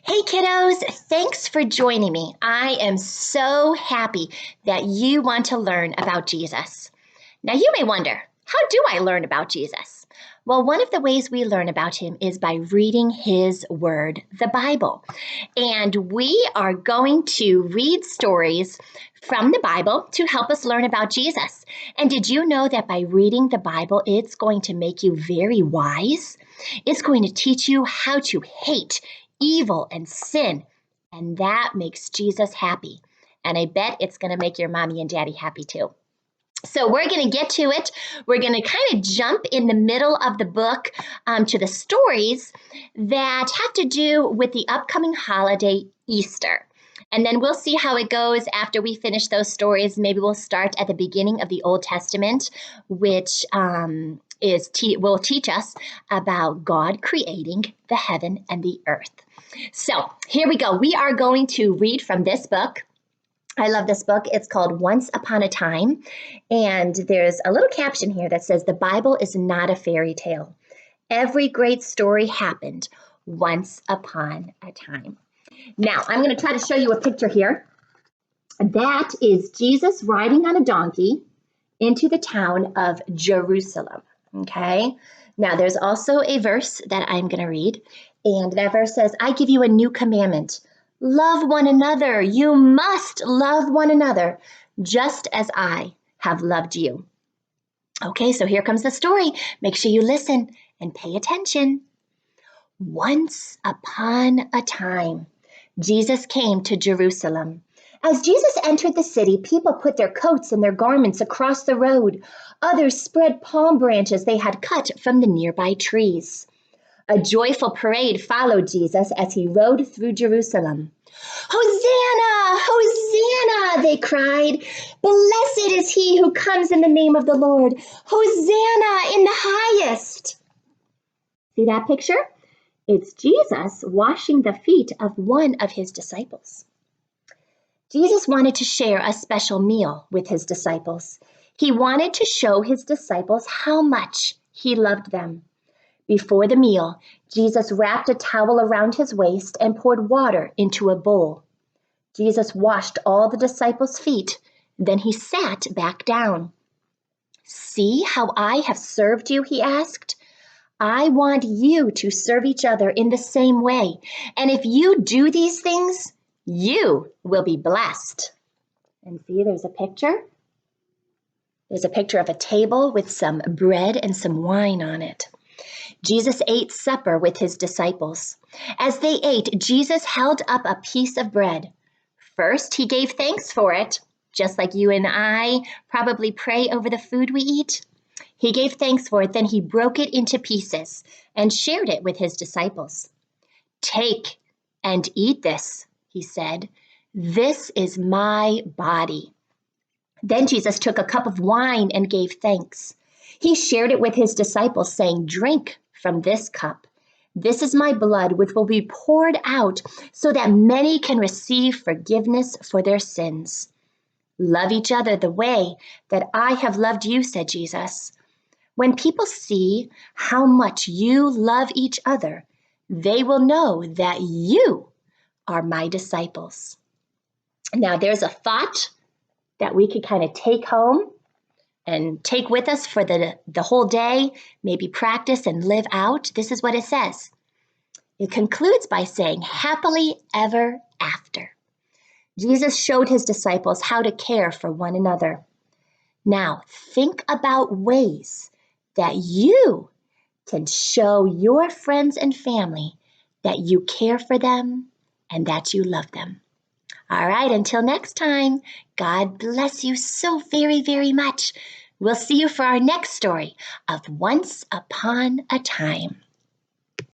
Hey kiddos, thanks for joining me. I am so happy that you want to learn about Jesus. Now you may wonder, how do I learn about Jesus? Well, one of the ways we learn about him is by reading his word, the Bible. And we are going to read stories from the Bible to help us learn about Jesus. And did you know that by reading the Bible, it's going to make you very wise? It's going to teach you how to hate evil and sin. And that makes Jesus happy. And I bet it's going to make your mommy and daddy happy too. So we're going to get to it. We're going to kind of jump in the middle of the book to the stories that have to do with the upcoming holiday, Easter. And then we'll see how it goes after we finish those stories. Maybe we'll start at the beginning of the Old Testament, which will teach us about God creating the heaven and the earth. So here we go. We are going to read from this book. I love this book. It's called Once Upon a Time. And there's a little caption here that says, "The Bible is not a fairy tale. Every great story happened once upon a time." Now, I'm going to try to show you a picture here. That is Jesus riding on a donkey into the town of Jerusalem. Okay. Now, there's also a verse that I'm going to read. And that verse says, "I give you a new commandment. Love one another. You must love one another, just as I have loved you." Okay, so here comes the story. Make sure you listen and pay attention. Once upon a time, Jesus came to Jerusalem. As Jesus entered the city, people put their coats and their garments across the road. Others spread palm branches they had cut from the nearby trees. A joyful parade followed Jesus as he rode through Jerusalem. "Hosanna! Hosanna!" they cried. "Blessed is he who comes in the name of the Lord. Hosanna in the highest." See that picture? It's Jesus washing the feet of one of his disciples. Jesus wanted to share a special meal with his disciples. He wanted to show his disciples how much he loved them. Before the meal, Jesus wrapped a towel around his waist and poured water into a bowl. Jesus washed all the disciples' feet, then he sat back down. "See how I have served you?" he asked. "I want you to serve each other in the same way. And if you do these things, you will be blessed." And see, there's a picture. There's a picture of a table with some bread and some wine on it. Jesus ate supper with his disciples. As they ate, Jesus held up a piece of bread. First, he gave thanks for it, just like you and I probably pray over the food we eat. He gave thanks for it, then he broke it into pieces and shared it with his disciples. "Take and eat this," he said. "This is my body." Then Jesus took a cup of wine and gave thanks. He shared it with his disciples, saying, "Drink from this cup. This is my blood, which will be poured out so that many can receive forgiveness for their sins." "Love each other the way that I have loved you," said Jesus. "When people see how much you love each other, they will know that you are my disciples." Now, there's a thought that we could kind of take home and take with us for the whole day, maybe practice and live out. This is what it says. It concludes by saying, "Happily ever after." Jesus showed his disciples how to care for one another. Now, think about ways that you can show your friends and family that you care for them and that you love them. All right, until next time, God bless you so very, very much. We'll see you for our next story of Once Upon a Time.